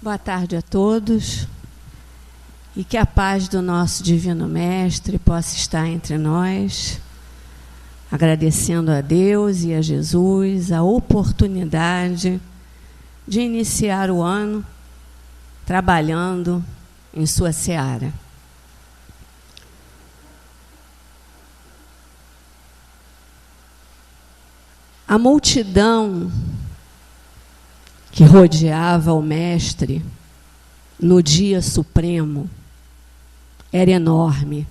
Boa tarde a todos e que a paz do nosso Divino Mestre possa estar entre nós, agradecendo a Deus e a Jesus a oportunidade de iniciar o ano trabalhando em sua seara. A multidão que rodeava o Mestre no dia supremo era enorme.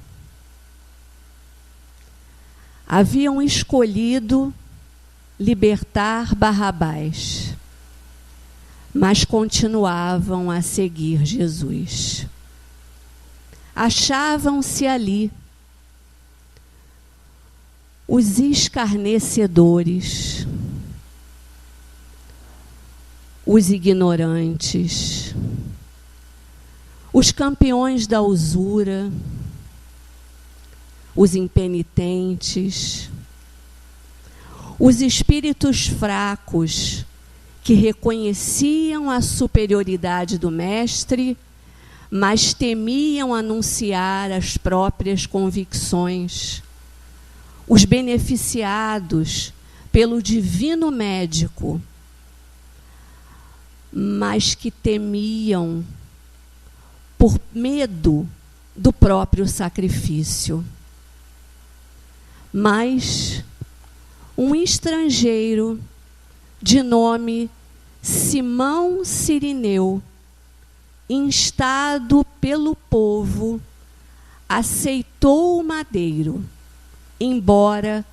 Haviam escolhido libertar Barrabás, mas continuavam a seguir Jesus. Achavam-se ali os escarnecedores, os ignorantes, os campeões da usura, os impenitentes, os espíritos fracos que reconheciam a superioridade do Mestre, mas temiam anunciar as próprias convicções, os beneficiados pelo divino médico, mas que temiam por medo do próprio sacrifício. Mas um estrangeiro de nome Simão Cirineu, instado pelo povo, aceitou o madeiro, embora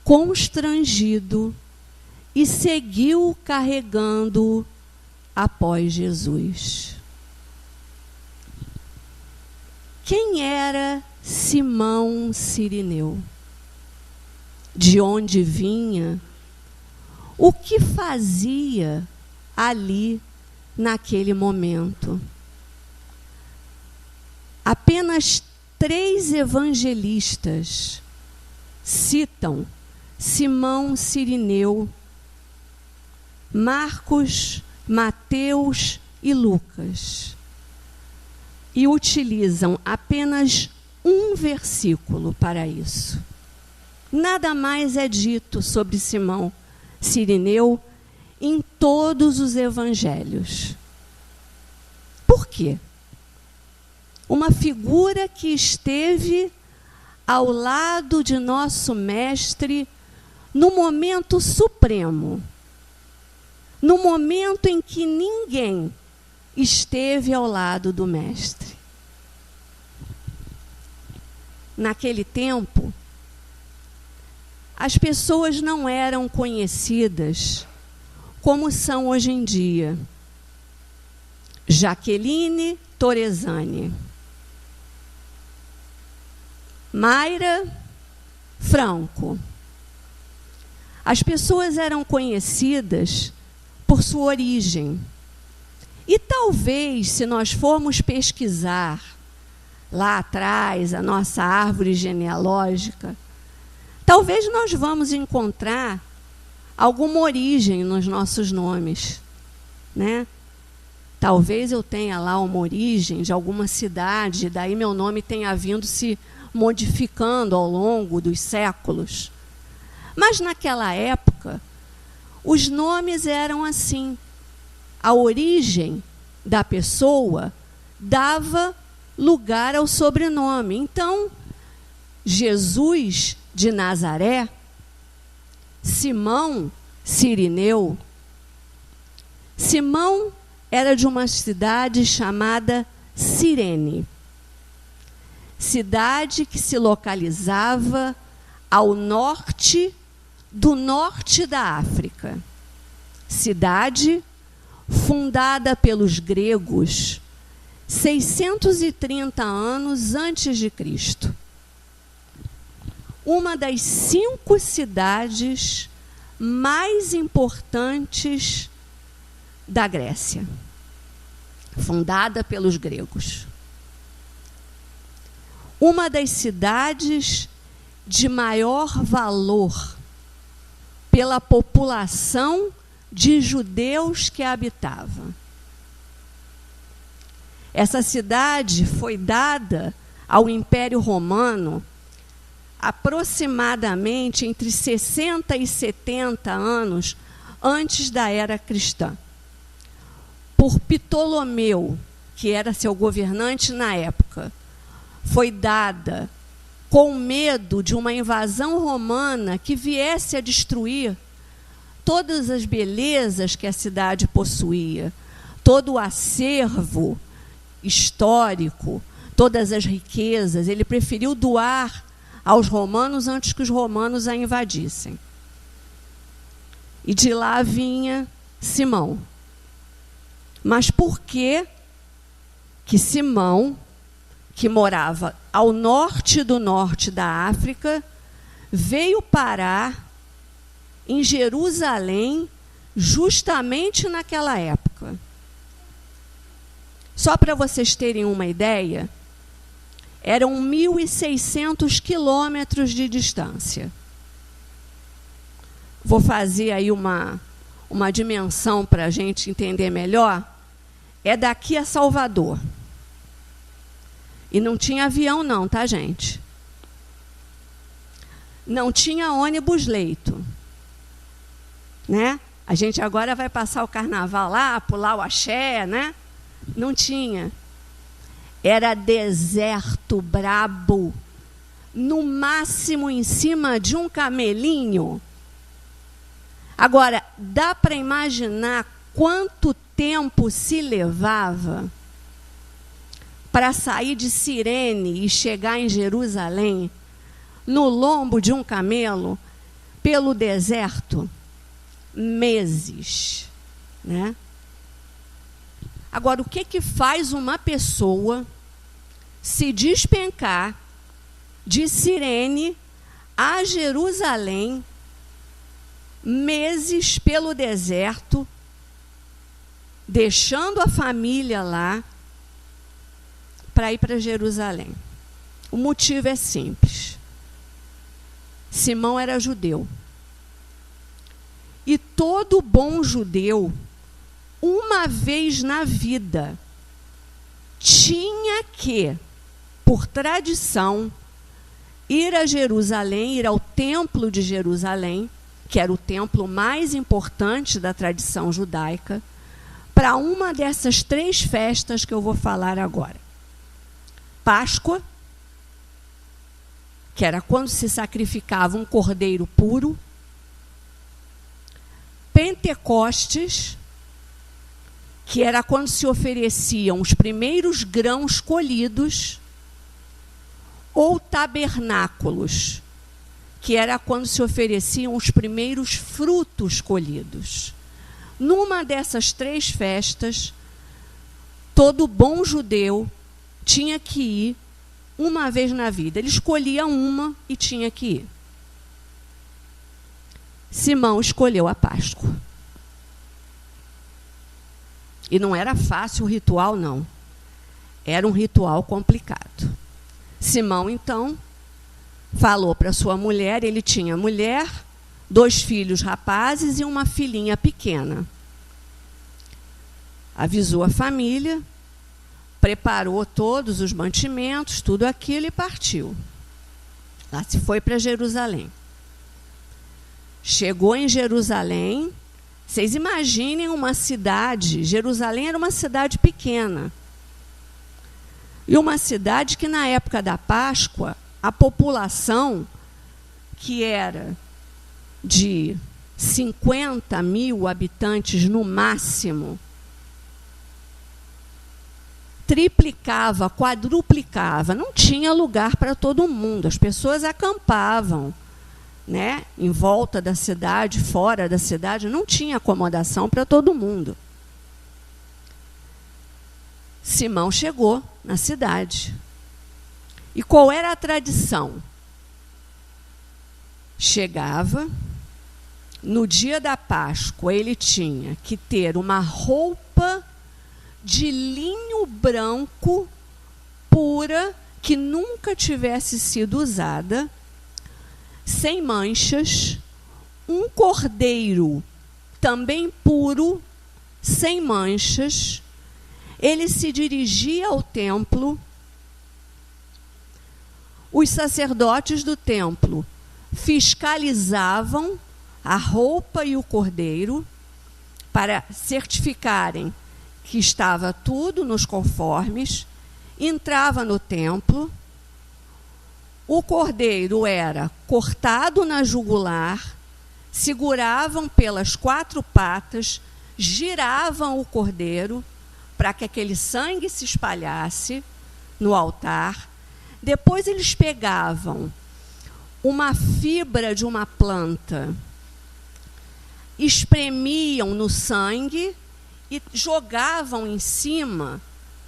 constrangido, e seguiu carregando-o após Jesus. Quem era Simão Cirineu? De onde vinha? O que fazia ali naquele momento? Apenas 3 evangelistas citam Simão Cirineu: Marcos, Mateus e Lucas, e utilizam apenas um versículo para isso. Nada mais é dito sobre Simão Cirineu em todos os evangelhos. Por quê? Uma figura que esteve ao lado de nosso Mestre no momento supremo, no momento em que ninguém esteve ao lado do Mestre. Naquele tempo, as pessoas não eram conhecidas como são hoje em dia. Jaqueline Torresani, Mayra Franco. As pessoas eram conhecidas por sua origem. E talvez, se nós formos pesquisar lá atrás a nossa árvore genealógica, talvez nós vamos encontrar alguma origem nos nossos nomes, né? Talvez eu tenha lá uma origem de alguma cidade, daí meu nome tenha vindo se modificando ao longo dos séculos. Mas naquela época, os nomes eram assim. A origem da pessoa dava lugar ao sobrenome. Então, Jesus de Nazaré, Simão Cirineu. Simão era de uma cidade chamada Cirene, cidade que se localizava ao norte do norte da África. Cidade fundada pelos gregos 630 anos antes de Cristo. Uma das 5 cidades mais importantes da Grécia, fundada pelos gregos. Uma das cidades de maior valor pela população de judeus que a habitava. Essa cidade foi dada ao Império Romano aproximadamente entre 60 e 70 anos antes da era cristã, por Ptolomeu, que era seu governante na época. Foi dada com medo de uma invasão romana que viesse a destruir todas as belezas que a cidade possuía, todo o acervo histórico, todas as riquezas. Ele preferiu doar aos romanos antes que os romanos a invadissem. E de lá vinha Simão. Mas por que Simão, que morava ao norte do norte da África, veio parar em Jerusalém justamente naquela época? Só para vocês terem uma ideia, eram 1.600 quilômetros de distância. Vou fazer aí uma dimensão para a gente entender melhor. É daqui a Salvador. E não tinha avião não, tá, gente? Não tinha ônibus-leito, né? A gente agora vai passar o carnaval lá, pular o axé, né? Não tinha. Era deserto brabo, no máximo em cima de um camelinho. Agora, dá para imaginar quanto tempo se levava para sair de Cirene e chegar em Jerusalém, no lombo de um camelo, pelo deserto? Meses, né? Agora, o que faz uma pessoa se despencar de Cirene a Jerusalém, meses pelo deserto, deixando a família lá, para ir para Jerusalém? O motivo é simples. Simão era judeu. E todo bom judeu, uma vez na vida, tinha que, por tradição, ir a Jerusalém, ir ao templo de Jerusalém, que era o templo mais importante da tradição judaica, para uma dessas 3 festas que eu vou falar agora. Páscoa, que era quando se sacrificava um cordeiro puro. Pentecostes, que era quando se ofereciam os primeiros grãos colhidos. Ou tabernáculos, que era quando se ofereciam os primeiros frutos colhidos. Numa dessas 3 festas, todo bom judeu tinha que ir uma vez na vida. Ele escolhia uma e tinha que ir. Simão escolheu a Páscoa. E não era fácil o ritual, não. Era um ritual complicado. Simão, então, falou para sua mulher. Ele tinha mulher, 2 filhos rapazes e uma filhinha pequena. Avisou a família, preparou todos os mantimentos, tudo aquilo, e partiu. Lá se foi para Jerusalém. Chegou em Jerusalém. Vocês imaginem uma cidade. Jerusalém era uma cidade pequena. E uma cidade que, na época da Páscoa, a população, que era de 50 mil habitantes no máximo, triplicava, quadruplicava. Não tinha lugar para todo mundo. As pessoas acampavam, né, em volta da cidade, fora da cidade. Não tinha acomodação para todo mundo. Simão chegou na cidade. E qual era a tradição? Chegava, no dia da Páscoa, ele tinha que ter uma roupa de linho branco, pura, que nunca tivesse sido usada, sem manchas, um cordeiro também puro, sem manchas, ele se dirigia ao templo. Os sacerdotes do templo fiscalizavam a roupa e o cordeiro para certificarem que estava tudo nos conformes. Entrava no templo, o cordeiro era cortado na jugular, seguravam pelas 4 patas, giravam o cordeiro para que aquele sangue se espalhasse no altar. Depois eles pegavam uma fibra de uma planta, espremiam no sangue e jogavam em cima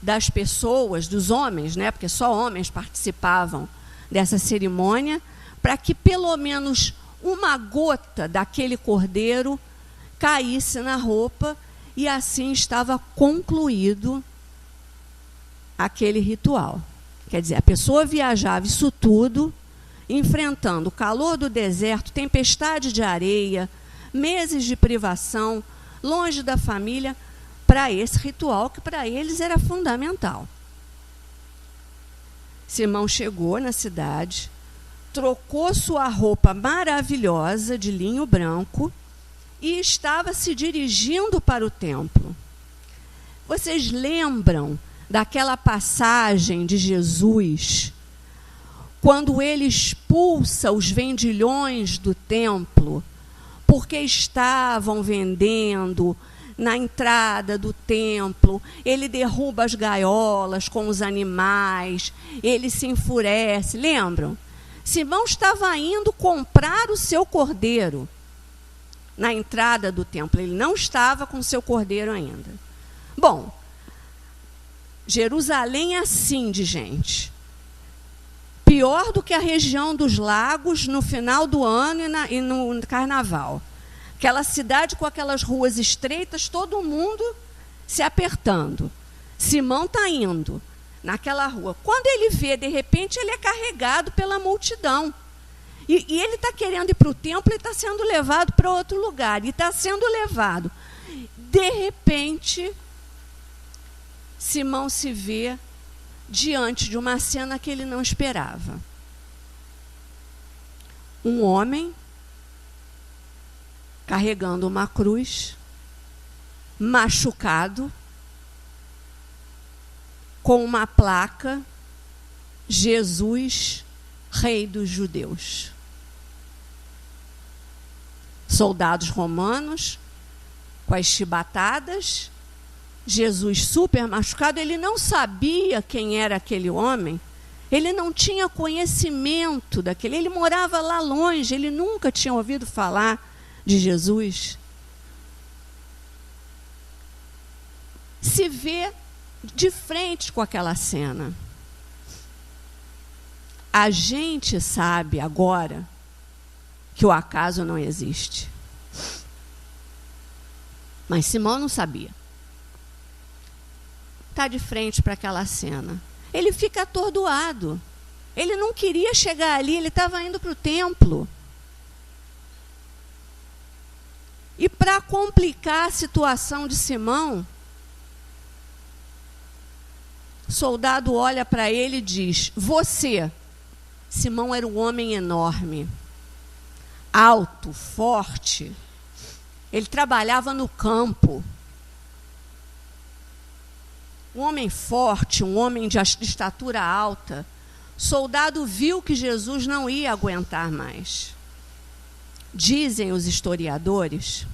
das pessoas, dos homens, né? Porque só homens participavam dessa cerimônia, para que pelo menos uma gota daquele cordeiro caísse na roupa, e assim estava concluído aquele ritual. Quer dizer, a pessoa viajava isso tudo, enfrentando o calor do deserto, tempestade de areia, meses de privação, longe da família, para esse ritual que para eles era fundamental. Simão chegou na cidade, trocou sua roupa maravilhosa de linho branco e estava se dirigindo para o templo. Vocês lembram daquela passagem de Jesus, quando ele expulsa os vendilhões do templo, porque estavam vendendo na entrada do templo, ele derruba as gaiolas com os animais, ele se enfurece, lembram? Simão estava indo comprar o seu cordeiro na entrada do templo, ele não estava com o seu cordeiro ainda. Bom, Jerusalém é assim de gente. Pior do que a região dos lagos no final do ano e no carnaval. Aquela cidade com aquelas ruas estreitas, todo mundo se apertando. Simão está indo naquela rua. Quando ele vê, de repente, ele é carregado pela multidão. E ele está querendo ir para o templo e está sendo levado para outro lugar. E está sendo levado. De repente, Simão se vê diante de uma cena que ele não esperava. Um homem carregando uma cruz, machucado, com uma placa, Jesus, Rei dos Judeus. Soldados romanos, com as chibatadas, Jesus super machucado, ele não sabia quem era aquele homem, ele não tinha conhecimento daquele, ele morava lá longe, ele nunca tinha ouvido falar de Jesus. Se vê de frente com aquela cena. A gente sabe agora que o acaso não existe. Mas Simão não sabia. Está de frente para aquela cena. Ele fica atordoado. Ele não queria chegar ali, ele estava indo para o templo. E para complicar a situação de Simão, o soldado olha para ele e diz: você. Simão era um homem enorme, alto, forte. Ele trabalhava no campo. Um homem forte, um homem de estatura alta. O soldado viu que Jesus não ia aguentar mais. Dizem os historiadores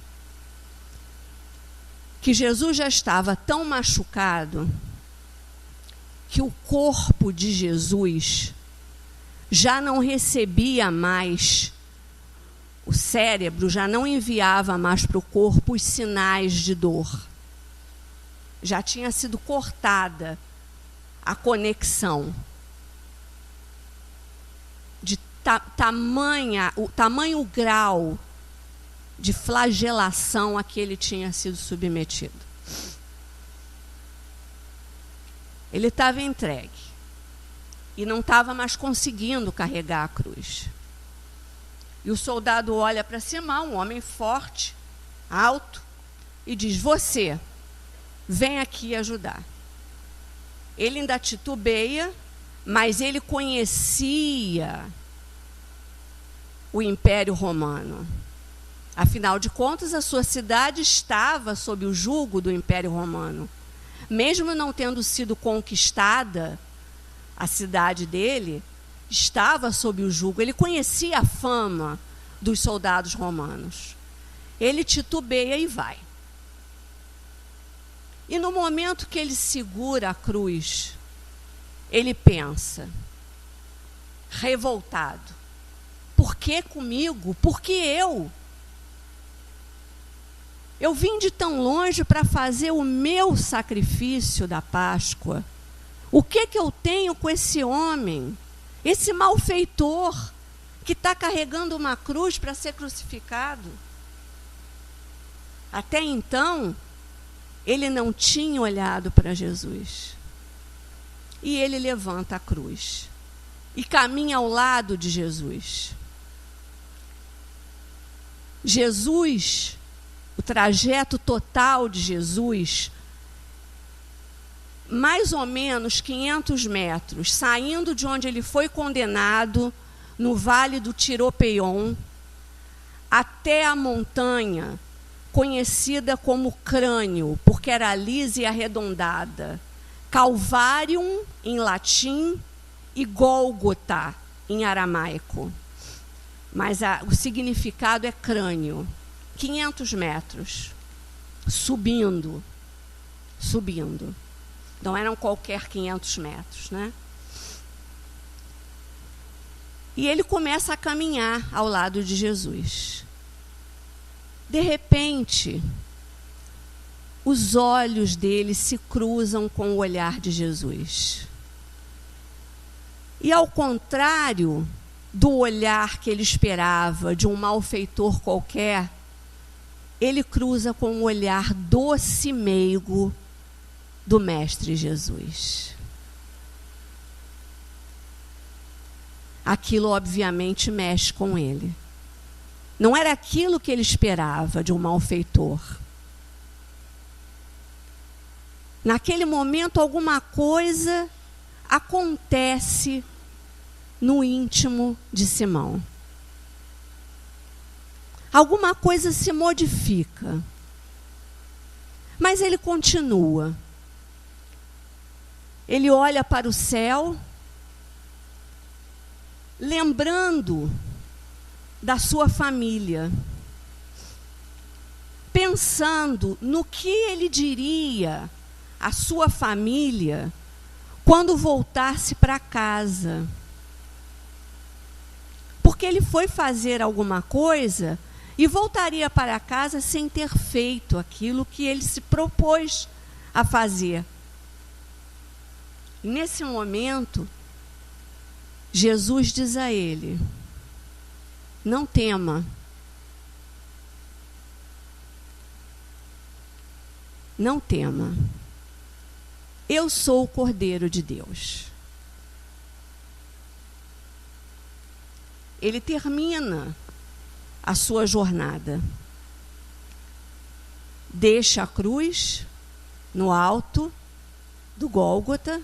que Jesus já estava tão machucado que o corpo de Jesus já não recebia mais, o cérebro já não enviava mais para o corpo os sinais de dor. Já tinha sido cortada a conexão. De o tamanho grau de flagelação a que ele tinha sido submetido. Ele estava entregue e não estava mais conseguindo carregar a cruz. E o soldado olha para Simão, um homem forte, alto, e diz: você, vem aqui ajudar. Ele ainda titubeia, mas ele conhecia o Império Romano. Afinal de contas, a sua cidade estava sob o jugo do Império Romano. Mesmo não tendo sido conquistada, a cidade dele estava sob o jugo. Ele conhecia a fama dos soldados romanos. Ele titubeia e vai. E no momento que ele segura a cruz, ele pensa, revoltado: por que comigo? Por que eu? Eu vim de tão longe para fazer o meu sacrifício da Páscoa. O que eu tenho com esse homem, esse malfeitor, que está carregando uma cruz para ser crucificado? Até então, ele não tinha olhado para Jesus. E ele levanta a cruz e caminha ao lado de Jesus. Jesus, o trajeto total de Jesus, mais ou menos 500 metros, saindo de onde ele foi condenado, no Vale do Tiropeion, até a montanha, conhecida como Crânio, porque era lisa e arredondada, Calvárium em latim e Gólgota em aramaico. Mas o significado é crânio. 500 metros, subindo. Não eram qualquer 500 metros, né? E ele começa a caminhar ao lado de Jesus. De repente, os olhos dele se cruzam com o olhar de Jesus. E ao contrário do olhar que ele esperava de um malfeitor qualquer, ele cruza com o olhar doce e meigo do Mestre Jesus. Aquilo obviamente mexe com ele. Não era aquilo que ele esperava de um malfeitor. Naquele momento, alguma coisa acontece no íntimo de Simão. Alguma coisa se modifica. Mas ele continua. Ele olha para o céu, lembrando da sua família, pensando no que ele diria à sua família quando voltasse para casa. Porque ele foi fazer alguma coisa e voltaria para casa sem ter feito aquilo que ele se propôs a fazer. E nesse momento, Jesus diz a ele: não tema. Não tema. Eu sou o Cordeiro de Deus. Ele termina a sua jornada. Deixa a cruz no alto do Gólgota.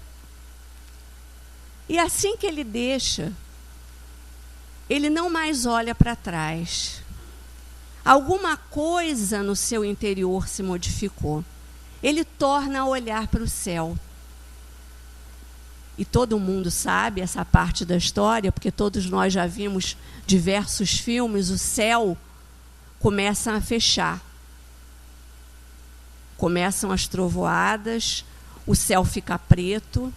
E assim que ele deixa, ele não mais olha para trás. Alguma coisa no seu interior se modificou. Ele torna a olhar para o céu. E todo mundo sabe essa parte da história, porque todos nós já vimos diversos filmes. O céu começa a fechar. Começam as trovoadas, o céu fica preto.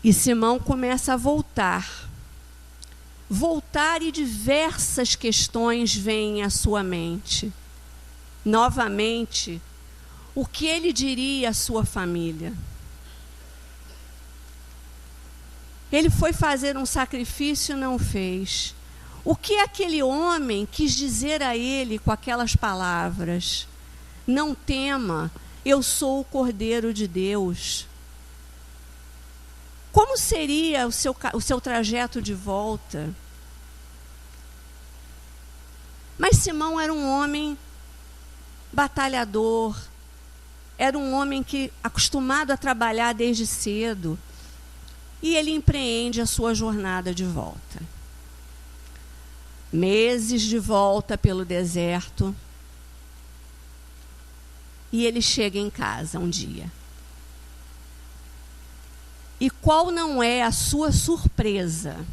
E Simão começa a voltar. Voltar, e diversas questões vêm à sua mente. Novamente, o que ele diria à sua família? Ele foi fazer um sacrifício e não fez. O que aquele homem quis dizer a ele com aquelas palavras? Não tema, eu sou o Cordeiro de Deus. Como seria o seu trajeto de volta? Mas Simão era um homem batalhador, era um homem acostumado a trabalhar desde cedo, e ele empreende a sua jornada de volta. Meses de volta pelo deserto, e ele chega em casa um dia. E qual não é a sua surpresa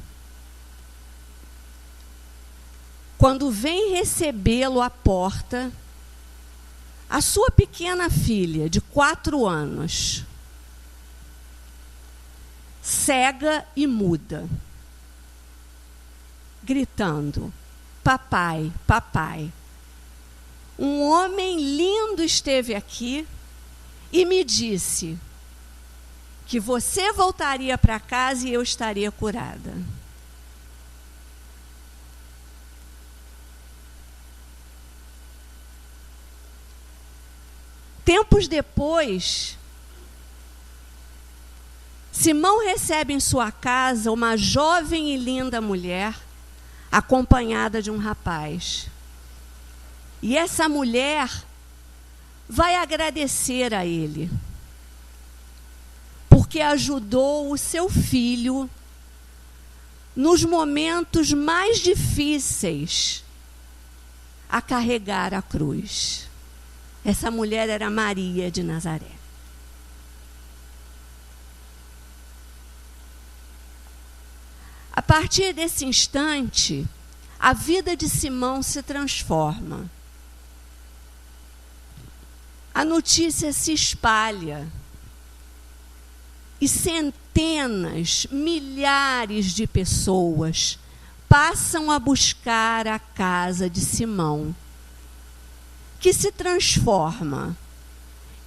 quando vem recebê-lo à porta a sua pequena filha, de 4 anos, cega e muda, gritando: papai, papai, um homem lindo esteve aqui e me disse que você voltaria para casa e eu estaria curada. Tempos depois, Simão recebe em sua casa uma jovem e linda mulher, acompanhada de um rapaz. E essa mulher vai agradecer a ele, porque ajudou o seu filho nos momentos mais difíceis a carregar a cruz. Essa mulher era Maria de Nazaré. A partir desse instante, a vida de Simão se transforma. A notícia se espalha e centenas, milhares de pessoas passam a buscar a casa de Simão, que se transforma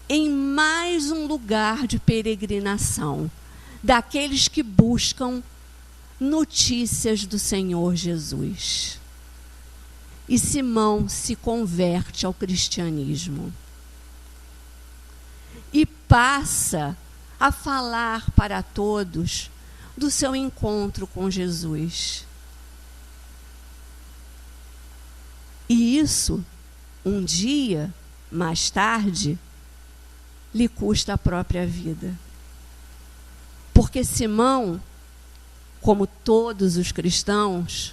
em mais um lugar de peregrinação daqueles que buscam notícias do Senhor Jesus. E Simão se converte ao cristianismo e passa a falar para todos do seu encontro com Jesus. E isso, um dia mais tarde, lhe custa a própria vida. Porque Simão, como todos os cristãos,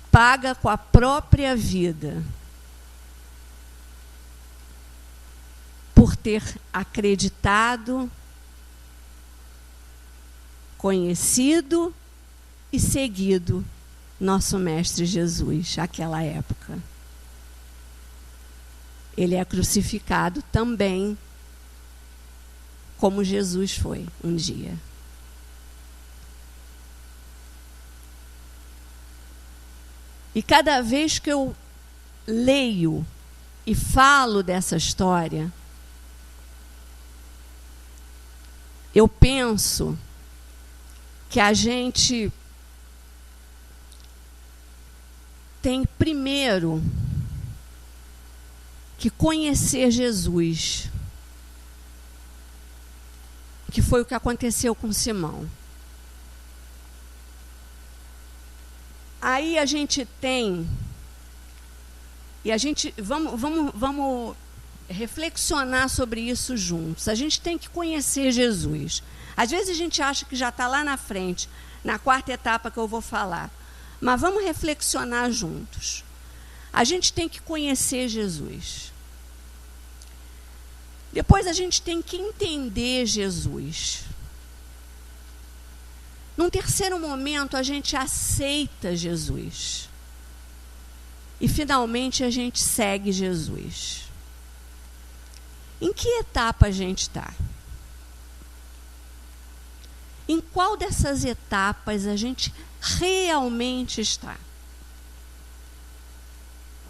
paga com a própria vida por ter acreditado, conhecido e seguido nosso Mestre Jesus, naquela época. Ele é crucificado também, como Jesus foi um dia. E cada vez que eu leio e falo dessa história, eu penso que a gente tem primeiro que conhecer Jesus, que foi o que aconteceu com Simão. Aí a gente tem, e a gente vamos reflexionar sobre isso juntos. A gente tem que conhecer Jesus. Às vezes a gente acha que já está lá na frente, na 4ª etapa que eu vou falar. Mas vamos reflexionar juntos. A gente tem que conhecer Jesus. Depois a gente tem que entender Jesus. Num terceiro momento, a gente aceita Jesus. E, finalmente, a gente segue Jesus. Em que etapa a gente está? Em qual dessas etapas a gente realmente está?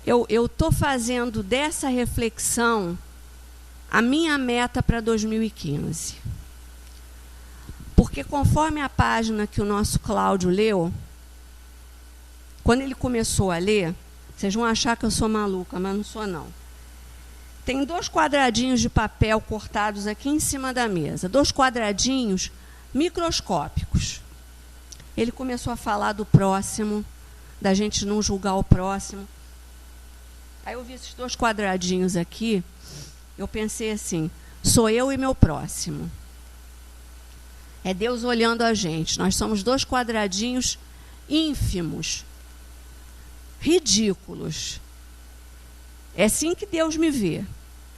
Eu estou fazendo dessa reflexão a minha meta para 2015. Porque conforme a página que o nosso Cláudio leu, quando ele começou a ler, vocês vão achar que eu sou maluca, mas não sou não. Tem 2 quadradinhos de papel cortados aqui em cima da mesa, 2 quadradinhos microscópicos. Ele começou a falar do próximo, da gente não julgar o próximo. Aí eu vi esses 2 quadradinhos aqui, eu pensei assim, sou eu e meu próximo. É Deus olhando a gente. Nós somos 2 quadradinhos ínfimos, ridículos. É assim que Deus me vê.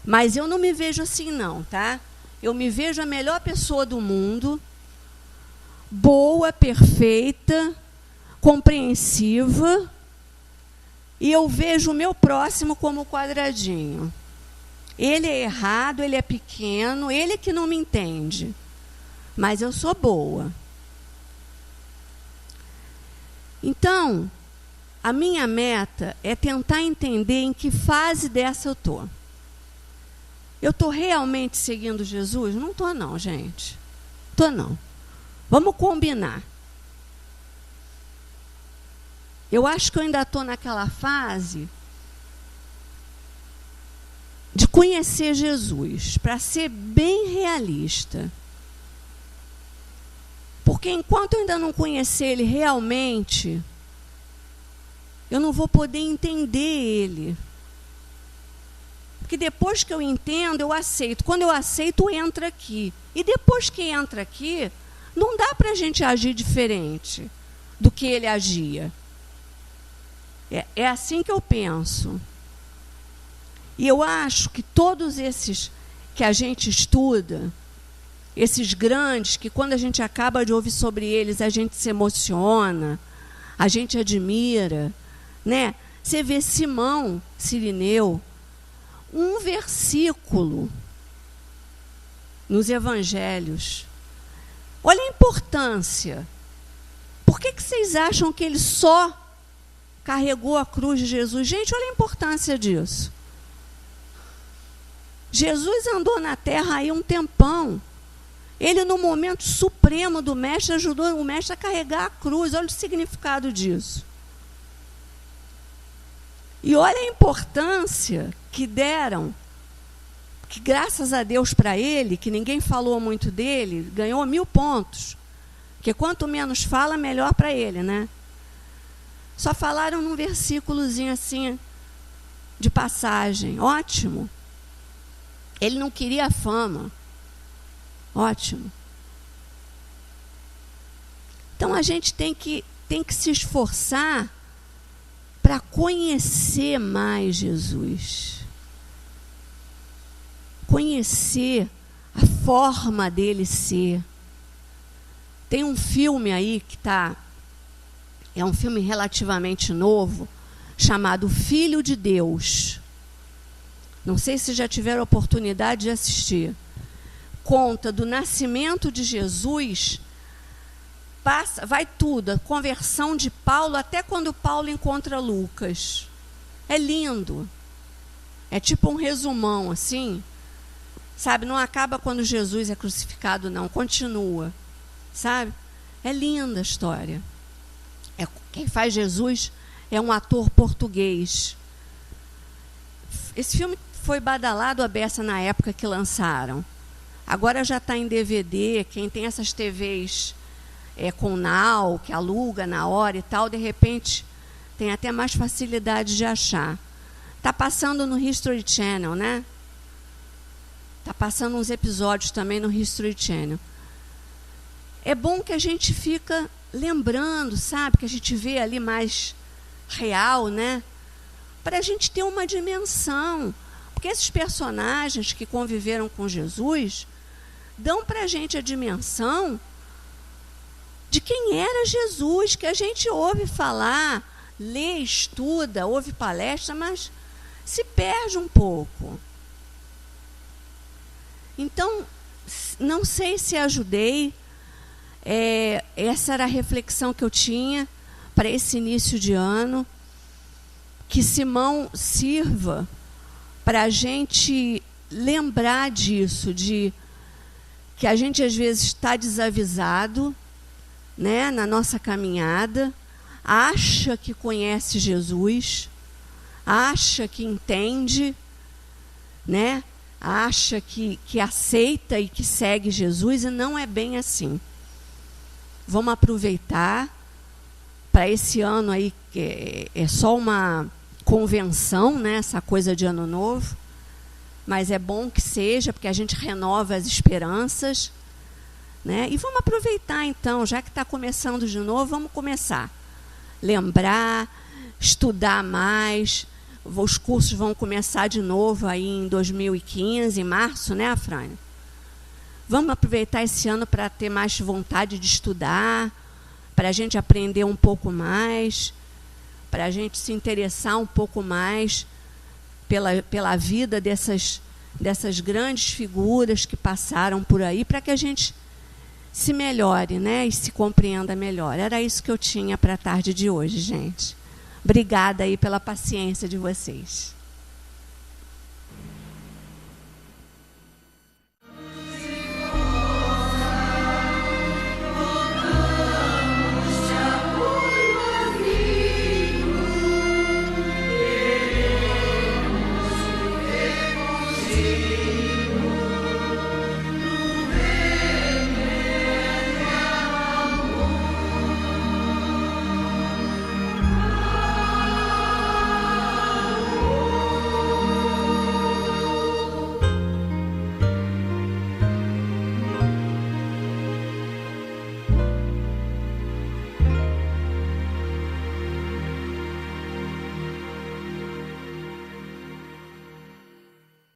Mas eu não me vejo assim não, tá? Eu me vejo a melhor pessoa do mundo, boa, perfeita, compreensiva, e eu vejo o meu próximo como quadradinho. Ele é errado, ele é pequeno, ele que não me entende. Mas eu sou boa. Então, a minha meta é tentar entender em que fase dessa eu estou. Eu estou realmente seguindo Jesus? Não estou não, gente. Estou não. Vamos combinar. Eu acho que eu ainda estou naquela fase de conhecer Jesus, para ser bem realista. Porque enquanto eu ainda não conhecer Ele realmente, eu não vou poder entender Ele. Porque depois que eu entendo, eu aceito. Quando eu aceito, entra aqui. E depois que entra aqui, não dá para a gente agir diferente do que Ele agia. É assim que eu penso. E eu acho que todos esses que a gente estuda, esses grandes, que quando a gente acaba de ouvir sobre eles, a gente se emociona, a gente admira, né? Você vê Simão Cirineu, um versículo nos evangelhos. Olha a importância. Por que vocês acham que ele só carregou a cruz de Jesus? Gente, olha a importância disso. Jesus andou na terra aí um tempão. Ele, no momento supremo do mestre, ajudou o mestre a carregar a cruz. Olha o significado disso. E olha a importância que deram, que graças a Deus para ele, que ninguém falou muito dele, ganhou 1000 pontos. Porque quanto menos fala, melhor para ele, né? Só falaram num versículozinho assim, de passagem. Ótimo. Ele não queria a fama. Ótimo. Então a gente tem que se esforçar para conhecer mais Jesus. Conhecer a forma dele ser. Tem um filme aí que é um filme relativamente novo, chamado Filho de Deus. Não sei se já tiveram a oportunidade de assistir. Conta do nascimento de Jesus, vai tudo, a conversão de Paulo, até quando Paulo encontra Lucas. É lindo. É tipo um resumão, assim. Sabe, não acaba quando Jesus é crucificado, não. Continua. Sabe? É linda a história. Quem faz Jesus é um ator português. Esse filme foi badalado à beça na época que lançaram. Agora já está em DVD. Quem tem essas TVs com Now, que aluga na hora e tal, de repente tem até mais facilidade de achar. Está passando no History Channel, né? Está passando uns episódios também no History Channel. É bom que a gente fica lembrando, sabe? Que a gente vê ali mais real, né? Para a gente ter uma dimensão. Porque esses personagens que conviveram com Jesus dão para a gente a dimensão de quem era Jesus, que a gente ouve falar, lê, estuda, ouve palestra, mas se perde um pouco. Então, não sei se ajudei. Essa era a reflexão que eu tinha para esse início de ano. Que Simão sirva para a gente lembrar disso, de que a gente às vezes está desavisado, né, na nossa caminhada, acha que conhece Jesus, acha que entende, né, acha que aceita e que segue Jesus, e não é bem assim. Vamos aproveitar para esse ano aí, que é só uma convenção, né, essa coisa de ano novo, mas é bom que seja, porque a gente renova as esperanças, né? E vamos aproveitar então, já que está começando de novo, vamos começar. Lembrar, estudar mais. Os cursos vão começar de novo aí em 2015, em março, né, Afrânio? Vamos aproveitar esse ano para ter mais vontade de estudar, para a gente aprender um pouco mais, para a gente se interessar um pouco mais pela vida dessas grandes figuras que passaram por aí, para que a gente se melhore, né, e se compreenda melhor. Era isso que eu tinha para a tarde de hoje, gente. Obrigada aí pela paciência de vocês.